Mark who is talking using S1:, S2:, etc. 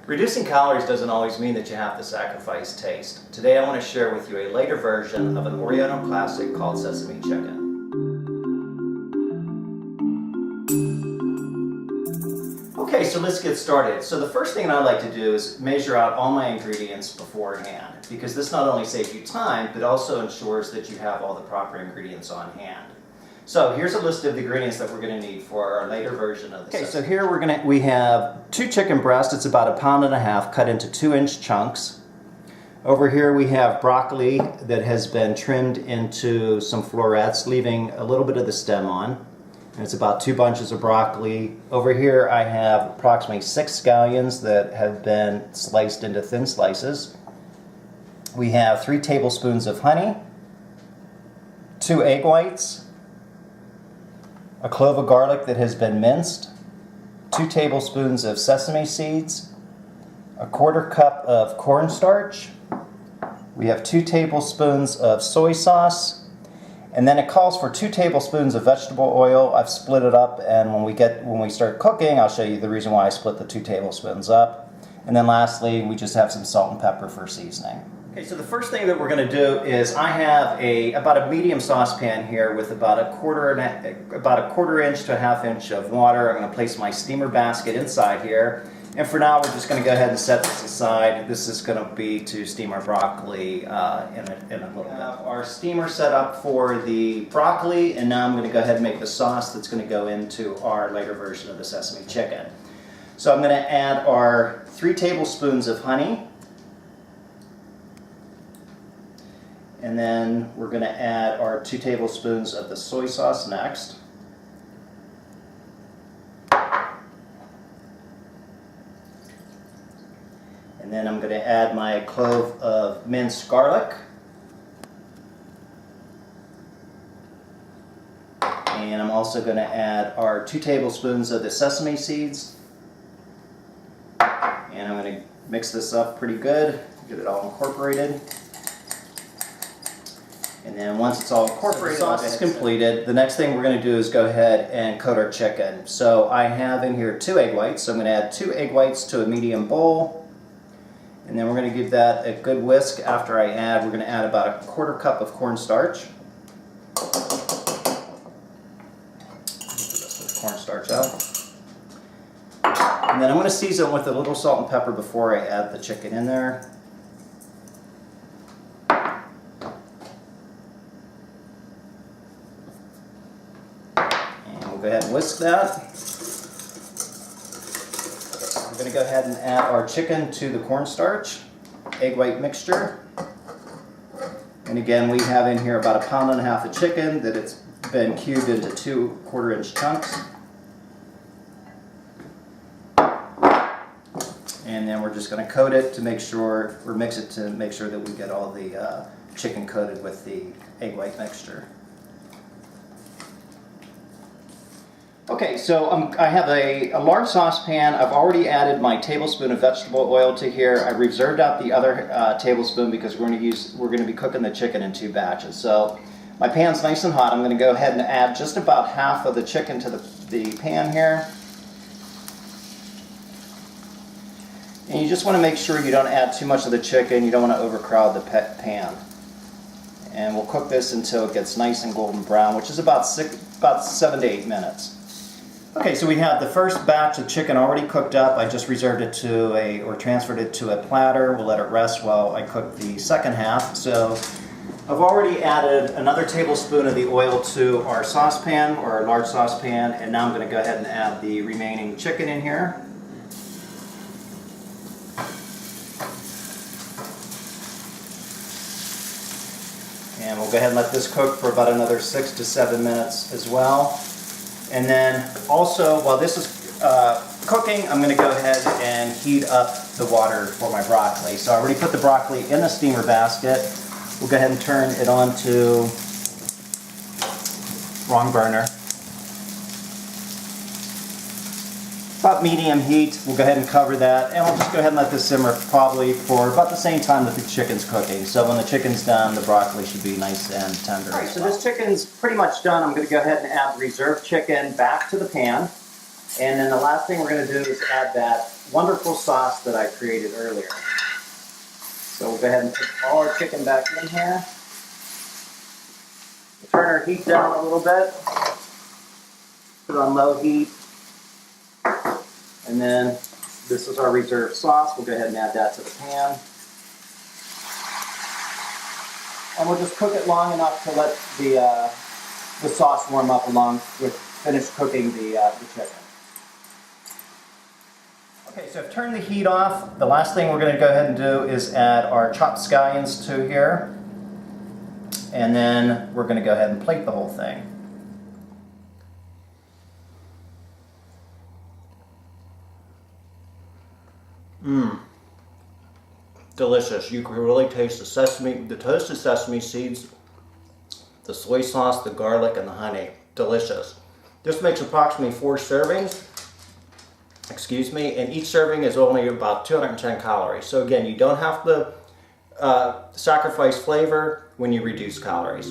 S1: Reducing calories doesn't always mean that you have to sacrifice taste. Today I want to share with you a later version of an Oriental classic called sesame chicken. Okay, so let's get started. So the first thing I like to do is measure out all my ingredients beforehand, because this not only saves you time, but also ensures that you have all the proper ingredients on hand. So here's a list of the ingredients that we're going to need for our later version of the sesame. Okay, so here we have 2 chicken breasts. It's about 1.5 pounds cut into 2-inch chunks. Over here we have broccoli that has been trimmed into some florets, leaving a little bit of the stem on. And it's about 2 bunches of broccoli. Over here I have approximately 6 scallions that have been sliced into thin slices. We have 3 tablespoons of honey, 2 egg whites, a clove of garlic that has been minced, 2 tablespoons of sesame seeds, a 1/4 cup of cornstarch. We have 2 tablespoons of soy sauce, and then it calls for 2 tablespoons of vegetable oil. I've split it up, and when we start cooking, I'll show you the reason why I split the 2 tablespoons up. And then lastly, we just have some salt and pepper for seasoning. Okay, so the first thing that we're going to do is I have about a medium saucepan here with about a quarter inch to a 1/2 inch of water. I'm going to place my steamer basket inside here, and for now we're just going to go ahead and set this aside. This is going to be to steam our broccoli in a little bit. Our steamer set up for the broccoli, and now I'm going to go ahead and make the sauce that's going to go into our later version of the sesame chicken. So I'm going to add our 3 tablespoons of honey. And then we're going to add our 2 tablespoons of the soy sauce next. And then I'm going to add my clove of minced garlic. And I'm also going to add our 2 tablespoons of the sesame seeds. And I'm going to mix this up pretty good, get it all incorporated. And then once it's all incorporated, so the sauce is completed, the next thing we're going to do is go ahead and coat our chicken. So I have in here 2 egg whites, so I'm going to add 2 egg whites to a medium bowl. And then we're going to give that a good whisk. After we're going to add about a 1/4 cup of cornstarch. Get the rest of the cornstarch out. And then I'm going to season it with a little salt and pepper before I add the chicken in there. Go ahead and whisk that. We're going to go ahead and add our chicken to the cornstarch, egg white mixture. And again, we have in here about 1.5 pounds of chicken that it's been cubed into 2 1/4-inch chunks. And then we're just going to coat it to make sure, or mix it to make sure that we get all the chicken coated with the egg white mixture. Okay, so I have a large saucepan. I've already added my tablespoon of vegetable oil to here. I reserved out the other tablespoon because we're going to be cooking the chicken in 2 batches. So my pan's nice and hot. I'm going to go ahead and add just about half of the chicken to the pan here. And you just want to make sure you don't add too much of the chicken. You don't want to overcrowd the pan. And we'll cook this until it gets nice and golden brown, which is about 7 to 8 minutes. Okay, so we have the first batch of chicken already cooked up. I just reserved it or transferred it to a platter. We'll let it rest while I cook the second half. So I've already added another tablespoon of the oil to our saucepan, or our large saucepan, and now I'm going to go ahead and add the remaining chicken in here. And we'll go ahead and let this cook for about another 6 to 7 minutes as well. And then also, while this is cooking, I'm going to go ahead and heat up the water for my broccoli. So I already put the broccoli in the steamer basket. We'll go ahead and turn it on to wrong burner. About medium heat. We'll go ahead and cover that, and we'll just go ahead and let this simmer probably for about the same time that the chicken's cooking. So when the chicken's done, the broccoli should be nice and tender. All right, so this chicken's pretty much done. I'm going to go ahead and add reserved chicken back to the pan. And then the last thing we're going to do is add that wonderful sauce that I created earlier. So we'll go ahead and put all our chicken back in here. We'll turn our heat down a little bit. Put it on low heat. And then this is our reserve sauce. We'll go ahead and add that to the pan. And we'll just cook it long enough to let the sauce warm up along with finish cooking the chicken. Okay, so I've turned the heat off. The last thing we're going to go ahead and do is add our chopped scallions to here. And then we're going to go ahead and plate the whole thing. Delicious. You can really taste the sesame, the toasted sesame seeds, the soy sauce, the garlic, and the honey. Delicious. This makes approximately 4 servings. Excuse me, and each serving is only about 210 calories. So again, you don't have to sacrifice flavor when you reduce calories.